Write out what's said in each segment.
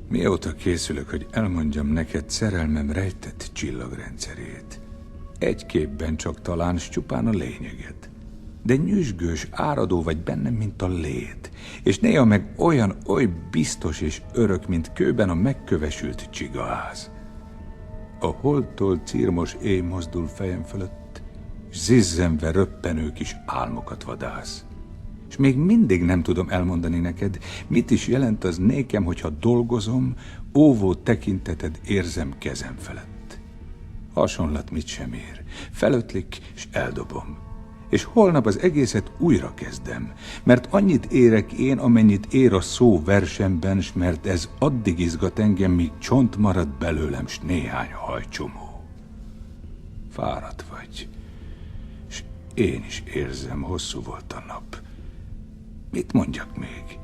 Mióta készülök, hogy elmondjam neked szerelmem rejtett csillagrendszerét. Egy képben csak talán, s csupán a lényeget. De nyüzsgős, áradó vagy bennem, mint a lét, és néha meg oly biztos és örök, mint kőben a megkövesült csigaház. A holdtól cirmos éj mozdul fejem fölött, s zizzenve röppenő kis álmokat vadász. És még mindig nem tudom elmondani neked, mit is jelent az nékem, hogyha dolgozom, óvó tekinteted érzem kezem felett. Hasonlat mit sem ér, felötlik, s eldobom. És holnap az egészet újra kezdem, mert annyit érek én, amennyit ér a szó versemben, s mert ez addig izgat engem, míg csont marad belőlem, s néhány hajcsomó. Fáradt vagy, s én is érzem, hosszú volt a nap. Mit mondjak még?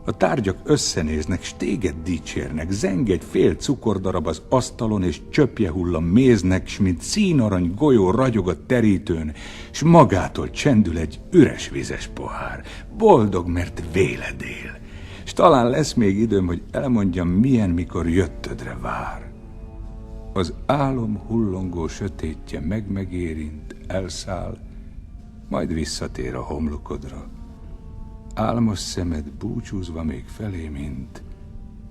A tárgyak összenéznek, s téged dicsérnek, zeng egy fél cukordarab az asztalon, és csöpje hull a méznek, s mint színarany golyó ragyog a terítőn, s magától csendül egy üres vizes pohár. Boldog, mert véled él, s talán lesz még időm, hogy elmondjam, milyen, mikor jöttödre vár. Az álom hullongó sötétje megérint, elszáll, majd visszatér a homlokodra. Álmos szemed búcsúzva még felé, mint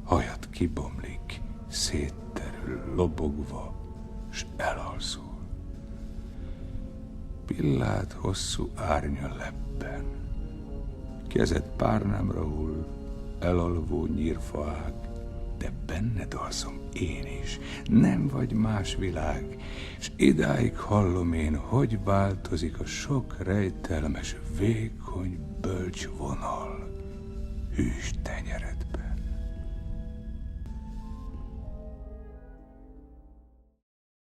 hajad kibomlik, szétterül, lobogva, s elalszol. Pillád hosszú árnya lebben, kezed párnámra hull, elalvó nyírfaág, de benned alszom én is, nem vagy más világ, s idáig hallom én, hogy változik a sok rejtelmes, vékony, bölcs vonal, hűs tenyere.